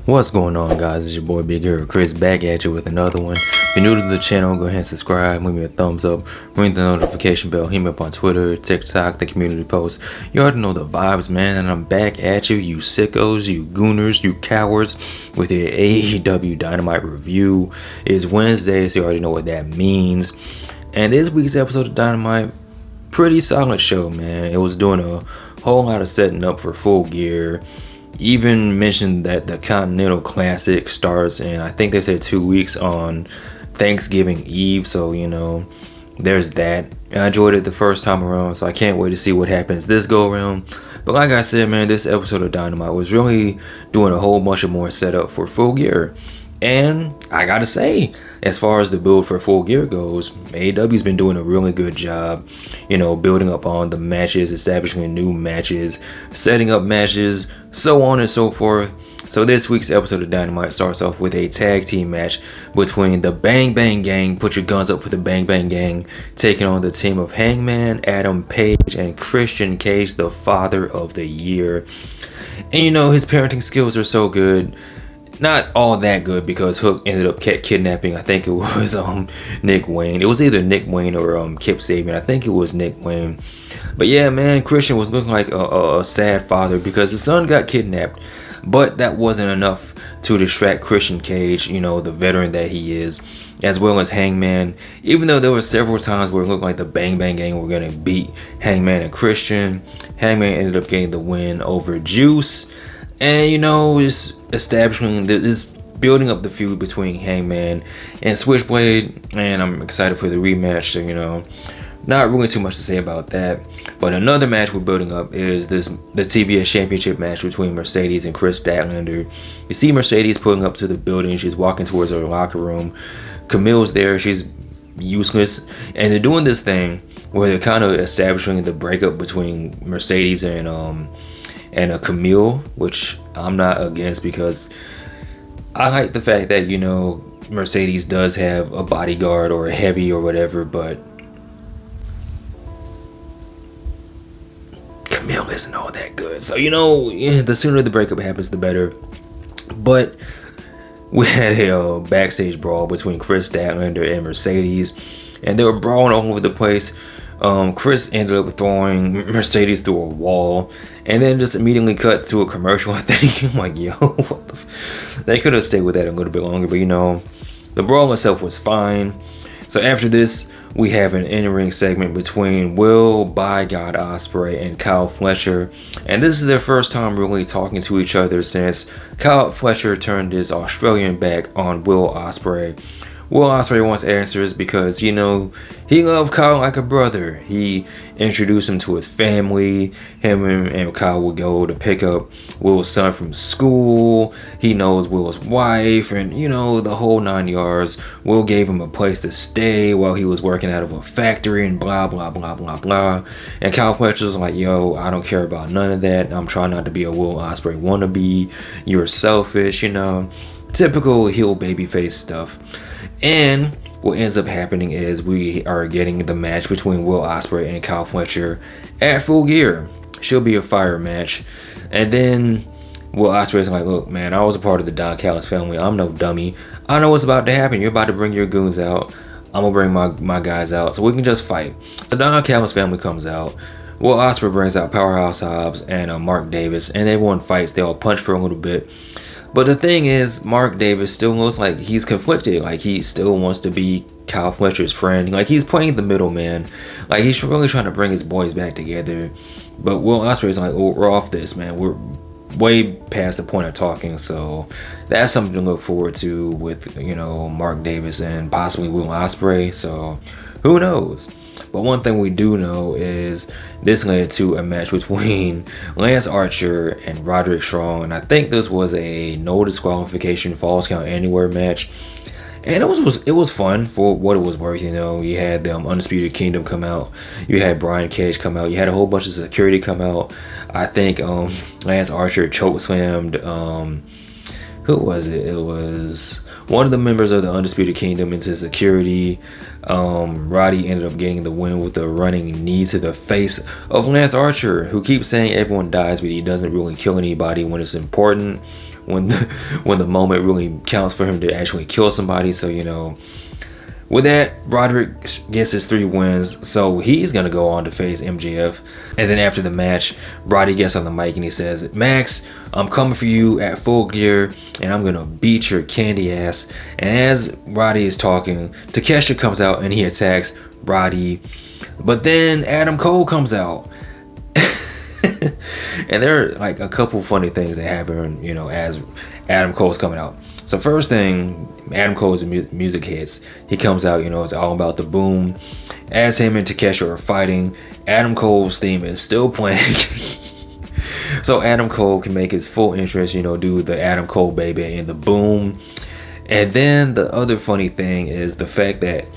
What's going on, guys? It's your boy Big Hero Chris back at you with another one. If you're new to the channel, go ahead and subscribe, leave me a thumbs up, ring the notification bell, hit me up on Twitter, TikTok, the community post. You already know the vibes, man, and I'm back at you, you sickos, you gooners, you cowards, with your AEW Dynamite review. It's Wednesday, so you already know what that means. And this week's episode of Dynamite, pretty solid show, man. It was doing a whole lot of setting up for Full Gear. Even mentioned that the Continental Classic starts in, I think they said 2 weeks, on Thanksgiving Eve, so there's that. I enjoyed it the first time around, so I can't wait to see what happens this go around. But like I said, man, this episode of Dynamite was really doing a whole bunch of more setup for Full Gear. And I gotta say, as far as the build for Full Gear goes, AEW's been doing a really good job, building up on the matches, establishing new matches, setting up matches, so on and so forth. So this week's episode of Dynamite starts off with a tag team match between the Bang Bang Gang, put your guns up for the Bang Bang Gang, taking on the team of Hangman, Adam Page, and Christian Cage, the Father of the Year. And his parenting skills are so good. Not all that good, because Hook ended up kidnapping, I think it was Nick Wayne. It was either Nick Wayne or Kip Sabian. I think it was Nick Wayne. But yeah, man, Christian was looking like a sad father because his son got kidnapped. But that wasn't enough to distract Christian Cage, the veteran that he is, as well as Hangman. Even though there were several times where it looked like the Bang Bang Gang were going to beat Hangman and Christian, Hangman ended up getting the win over Juice. And just establishing this, building up the feud between Hangman and Switchblade, and I'm excited for the rematch. So not really too much to say about that. But another match we're building up is the TBS Championship match between Mercedes and Chris Statlander. You see Mercedes pulling up to the building. She's walking towards her locker room. Camille's there. She's useless, and they're doing this thing where they're kind of establishing the breakup between Mercedes and a Camille, which I'm not against, because I like the fact that Mercedes does have a bodyguard or a heavy or whatever, but Camille isn't all that good. So the sooner the breakup happens, the better. But we had a backstage brawl between Chris Statlander and Mercedes, and they were brawling all over the place. Chris ended up throwing Mercedes through a wall, and then just immediately cut to a commercial. I think I'm like, yo, what the they could have stayed with that a little bit longer, but the brawl itself was fine. So after this, we have an in-ring segment between Will By God Ospreay and Kyle Fletcher, and this is their first time really talking to each other since Kyle Fletcher turned his Australian back on Will Ospreay. Will Ospreay wants answers because, he loved Kyle like a brother. He introduced him to his family. Him and Kyle would go to pick up Will's son from school. He knows Will's wife and, the whole 9 yards. Will gave him a place to stay while he was working out of a factory and blah, blah, blah, blah, blah. And Kyle Fletcher's like, yo, I don't care about none of that. I'm trying not to be a Will Ospreay wannabe. You're selfish, typical heel babyface stuff. And what ends up happening is we are getting the match between Will Ospreay and Kyle Fletcher at Full Gear. Should be a fire match. And then Will Ospreay's like, look, man, I was a part of the Don Callis family. I'm no dummy. I know what's about to happen. You're about to bring your goons out. I'm going to bring my guys out so we can just fight. So Don Callis family comes out. Will Ospreay brings out Powerhouse Hobbs and Mark Davis. And everyone fights. They all punch for a little bit. But the thing is, Mark Davis still looks like he's conflicted. Like, he still wants to be Kyle Fletcher's friend. Like, he's playing the middleman. Like, he's really trying to bring his boys back together. But Will Ospreay's like, oh, we're off this, man. We're way past the point of talking. So that's something to look forward to with, Mark Davis and possibly Will Ospreay. So who knows? But one thing we do know is this led to a match between Lance Archer and Roderick Strong, and I think this was a no disqualification Falls Count Anywhere match. And it was fun for what it was worth. You had the Undisputed Kingdom come out, you had Brian Cage come out, you had a whole bunch of security come out. I think Lance Archer chokeslammed who was it? It was one of the members of the Undisputed Kingdom into security. Roddy ended up getting the win with a running knee to the face of Lance Archer, who keeps saying everyone dies, but he doesn't really kill anybody when it's important. when when the moment really counts for him to actually kill somebody. So, with that, Roderick gets his 3 wins, so he's going to go on to face MJF. And then after the match, Roddy gets on the mic and he says, "Max, I'm coming for you at Full Gear, and I'm going to beat your candy ass." And as Roddy is talking, Takeshita comes out and he attacks Roddy. But then Adam Cole comes out. And there are like a couple funny things that happen, as Adam Cole's coming out. So first thing, Adam Cole's music hits. He comes out, it's all about the boom. As him and Takeshita are fighting, Adam Cole's theme is still playing. So Adam Cole can make his full entrance, do the Adam Cole baby and the boom. And then the other funny thing is the fact that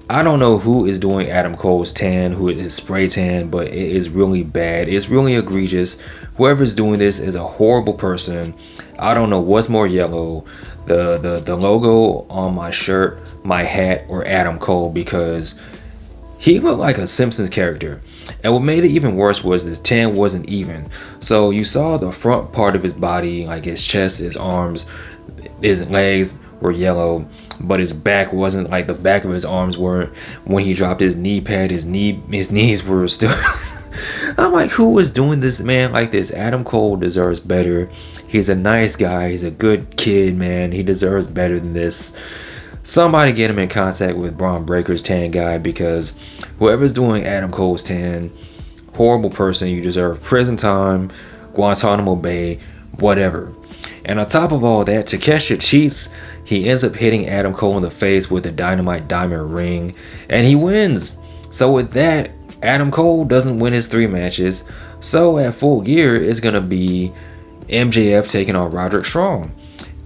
I don't know who is doing Adam Cole's tan, who is spray tan, but it is really bad. It's really egregious. Whoever's doing this is a horrible person. I don't know what's more yellow, the logo on my shirt, my hat, or Adam Cole, because he looked like a Simpsons character. And what made it even worse was his tan wasn't even. So you saw the front part of his body, like his chest, his arms, his legs were yellow, but his back wasn't. Like the back of his arms weren't. When he dropped his knee pad, his knees were still. I'm like, who is doing this man like this? Adam Cole deserves better. He's a nice guy. He's a good kid, man. He deserves better than this. Somebody get him in contact with Braun Breaker's tan guy, because whoever's doing Adam Cole's tan, horrible person. You deserve prison time, Guantanamo Bay, whatever. And on top of all that, Takeshita cheats. He ends up hitting Adam Cole in the face with a Dynamite diamond ring, and he wins. So with that, Adam Cole doesn't win his 3 matches. So at Full Gear, it's going to be MJF taking on Roderick Strong.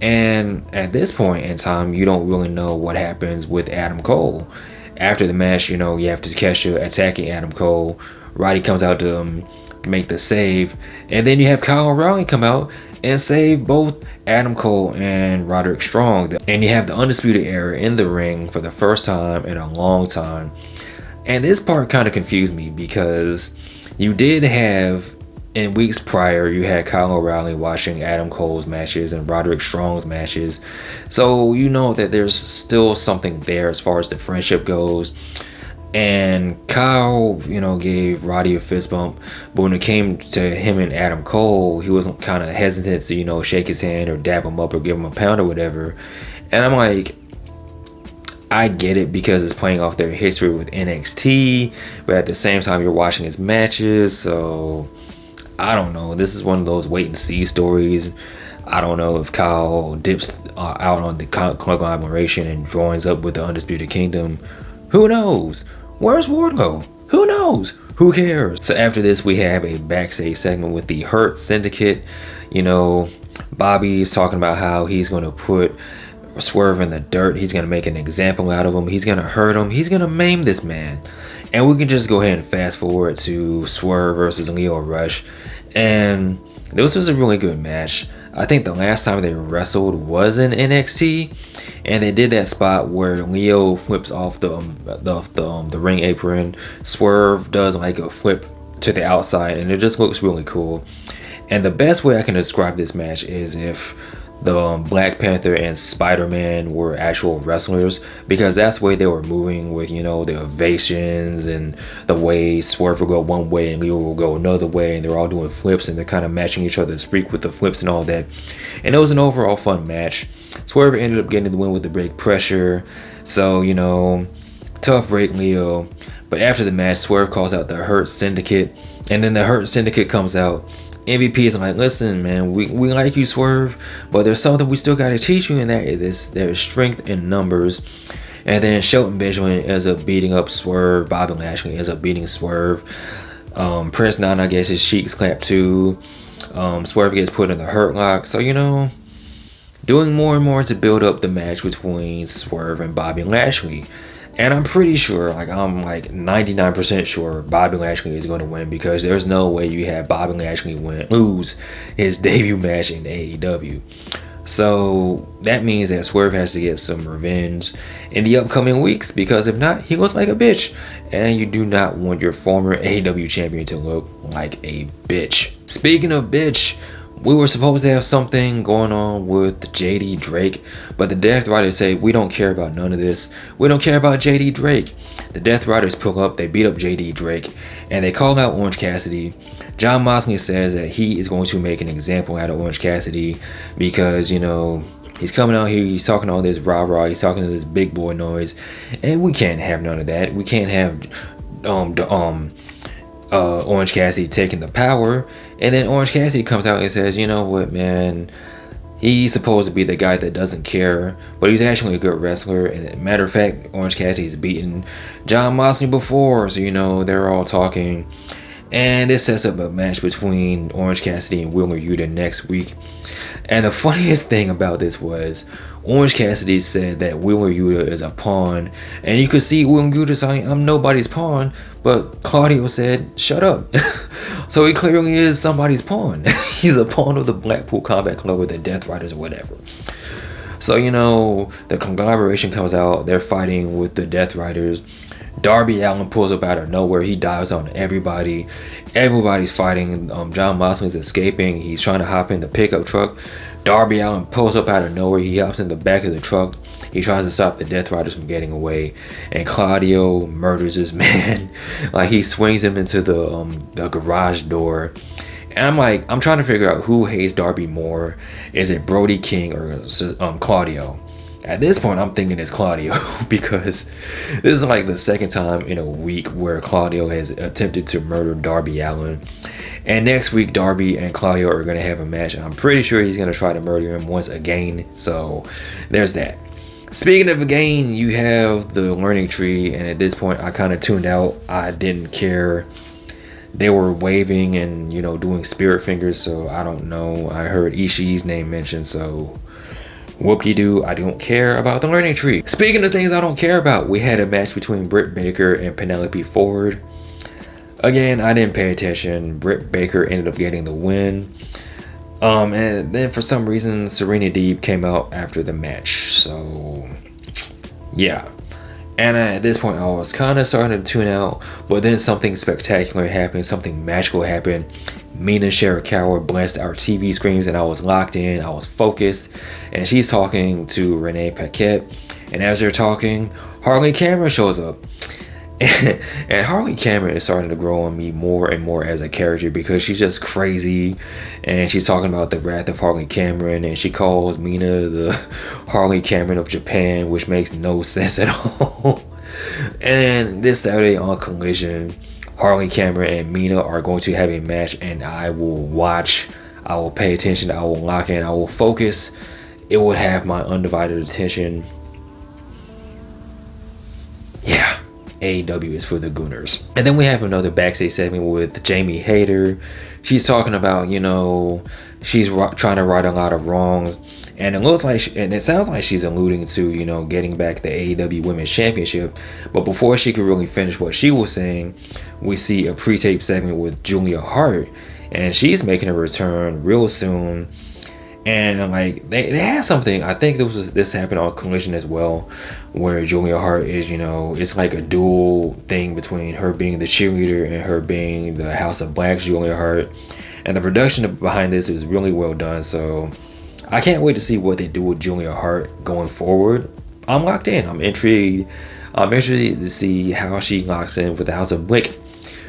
And at this point in time, you don't really know what happens with Adam Cole. After the match, you have Takeshita attacking Adam Cole. Roddy comes out to make the save. And then you have Kyle O'Reilly come out and save both Adam Cole and Roderick Strong. And you have the Undisputed Era in the ring for the first time in a long time. And this part kind of confused me, because you did have, in weeks prior, you had Kyle O'Reilly watching Adam Cole's matches and Roderick Strong's matches. So you know that there's still something there as far as the friendship goes. And Kyle, gave Roddy a fist bump, but when it came to him and Adam Cole, he wasn't kind of hesitant to, shake his hand or dap him up or give him a pound or whatever. And I'm like, I get it, because it's playing off their history with NXT, but at the same time, you're watching his matches, so I don't know. This is one of those wait and see stories. I don't know if Kyle dips out on the conglomeration and joins up with the Undisputed Kingdom. Who knows? Where's Wardlow? Who knows? Who cares? So after this, we have a backstage segment with the Hurt Syndicate. Bobby's talking about how he's going to put Swerve in the dirt. He's going to make an example out of him. He's going to hurt him. He's going to maim this man. And we can just go ahead and fast forward to Swerve versus Leo Rush. And this was a really good match. I think the last time they wrestled was in NXT, and they did that spot where Leo flips off the ring apron. Swerve does like a flip to the outside, and it just looks really cool. And the best way I can describe this match is if the Black Panther and Spider-Man were actual wrestlers, because that's the way they were moving with, the ovations and the way Swerve will go one way and Leo will go another way, and they're all doing flips and they're kind of matching each other's freak with the flips and all that. And it was an overall fun match. Swerve ended up getting the win with the break pressure. So, tough break, Leo. But after the match, Swerve calls out the Hurt Syndicate, and then the Hurt Syndicate comes out. MVP is like, listen, man, we like you, Swerve, but there's something we still got to teach you, and that is there's strength in numbers. And then Shelton Benjamin ends up beating up Swerve. Bobby Lashley ends up beating Swerve. Prince Nana gets his cheeks clapped too. Swerve gets put in the Hurt Lock. So, doing more and more to build up the match between Swerve and Bobby Lashley. And I'm pretty sure, I'm 99% sure Bobby Lashley is going to win, because there's no way you have Bobby Lashley lose his debut match in AEW. So that means that Swerve has to get some revenge in the upcoming weeks, because if not, he looks like a bitch. And you do not want your former AEW champion to look like a bitch. Speaking of bitch, We were supposed to have something going on with JD Drake, but the Death Riders say we don't care about none of this. We don't care about JD Drake. The Death Riders pull up, they beat up JD Drake, and they call out Orange Cassidy. Jon Moxley says that he is going to make an example out of Orange Cassidy because, he's coming out here, he's talking all this rah-rah, he's talking to this big boy noise, and we can't have none of that. We can't have Orange Cassidy taking the power. And then Orange Cassidy comes out and says, you know what, man, he's supposed to be the guy that doesn't care, but he's actually a good wrestler. And matter of fact, Orange Cassidy's beaten Jon Moxley before, so they're all talking. And this sets up a match between Orange Cassidy and Wheeler Yuta next week. And the funniest thing about this was Orange Cassidy said that Wheeler Yuta is a pawn. And you could see Wheeler Yuta saying, I'm nobody's pawn. But Claudio said, shut up. So he clearly is somebody's pawn. He's a pawn of the Blackpool Combat Club or the Death Riders or whatever. So, the conglomeration comes out. They're fighting with the Death Riders. Darby Allin pulls up out of nowhere. He dives on everybody. Everybody's fighting. Jon Moxley's escaping. He's trying to hop in the pickup truck. Darby Allin pulls up out of nowhere. He hops in the back of the truck. He tries to stop the Death Riders from getting away. And Claudio murders this man. Like, he swings him into the garage door. And I'm trying to figure out who hates Darby more. Is it Brody King or Claudio? At this point, I'm thinking it's Claudio because this is like the second time in a week where Claudio has attempted to murder Darby Allin. And next week, Darby and Claudio are going to have a match. And I'm pretty sure he's going to try to murder him once again. So there's that. Speaking of again, you have the learning tree. And at this point, I kind of tuned out. I didn't care. They were waving and, doing spirit fingers. So I don't know. I heard Ishii's name mentioned. So whoop-de-doo, I don't care about the learning tree. Speaking of things I don't care about, we had a match between Britt Baker and Penelope Ford. Again, I didn't pay attention. Britt Baker ended up getting the win. And then for some reason, Serena Deeb came out after the match. So, yeah. And at this point, I was kind of starting to tune out. But then something spectacular happened. Something magical happened. Mina Shirakawa blessed our TV screens, and I was locked in. I was focused. And she's talking to Renee Paquette. And as they're talking, Harley Cameron shows up. And Harley Cameron is starting to grow on me more and more as a character because she's just crazy. And she's talking about the wrath of Harley Cameron. And she calls Mina the Harley Cameron of Japan, which makes no sense at all. And this Saturday on Collision, Harley Cameron and Mina are going to have a match, and I will watch, I will pay attention, I will lock in, I will focus. It will have my undivided attention. Yeah, AEW is for the Gooners. And then we have another backstage segment with Jamie Hayter. She's talking about, she's trying to right a lot of wrongs. And it looks like, and it sounds like she's alluding to, getting back the AEW Women's Championship. But before she could really finish what she was saying, we see a pre-tape segment with Julia Hart. And she's making a return real soon. And they had something, I think this happened on Collision as well, where Julia Hart is, it's like a dual thing between her being the cheerleader and her being the House of Black's Julia Hart. And the production behind this is really well done. So I can't wait to see what they do with Julia Hart going forward. I'm locked in. I'm intrigued. I'm interested to see how she locks in with the House of Black.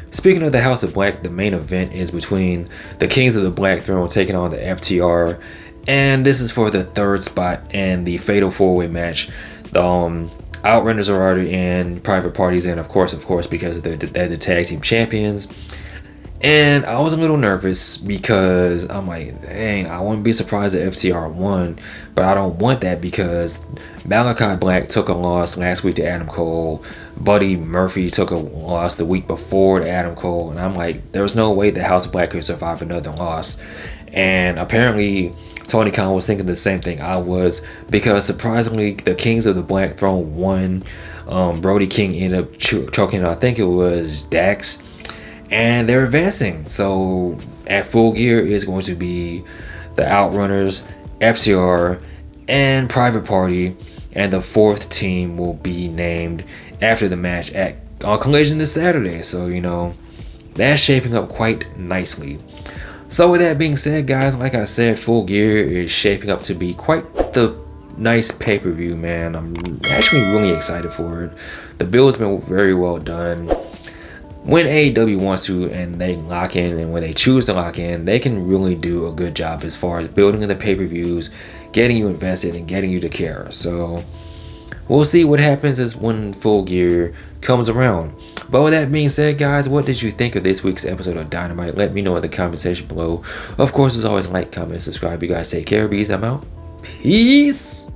Speaking of the House of Black, the main event is between the Kings of the Black Throne taking on the FTR. And this is for the third spot and the Fatal 4-Way match. The Outrunners are already in, Private Parties in, of course, because they're the tag team champions. And I was a little nervous because I'm like, dang, I wouldn't be surprised if FTR won, but I don't want that because Malachi Black took a loss last week to Adam Cole. Buddy Murphy took a loss the week before to Adam Cole, and I'm like, there's no way the House of Black could survive another loss. And apparently Tony Khan was thinking the same thing I was, because surprisingly the Kings of the Black Throne won. Brody King ended up choking, I think it was Dax. And they're advancing. So at Full Gear is going to be the Outrunners, FTR, and Private Party. And the fourth team will be named after the match on Collision this Saturday. So, that's shaping up quite nicely. So with that being said, guys, like I said, Full Gear is shaping up to be quite the nice pay-per-view, man. I'm actually really excited for it. The build's been very well done. When AEW wants to and they lock in, and when they choose to lock in, they can really do a good job as far as building the pay-per-views, getting you invested, and getting you to care. So we'll see what happens as when Full Gear comes around. But with that being said, guys, what did you think of this week's episode of Dynamite? Let me know in the comment section below. Of course, as always, like, comment, subscribe. You guys take care. Peace. I'm out. Peace.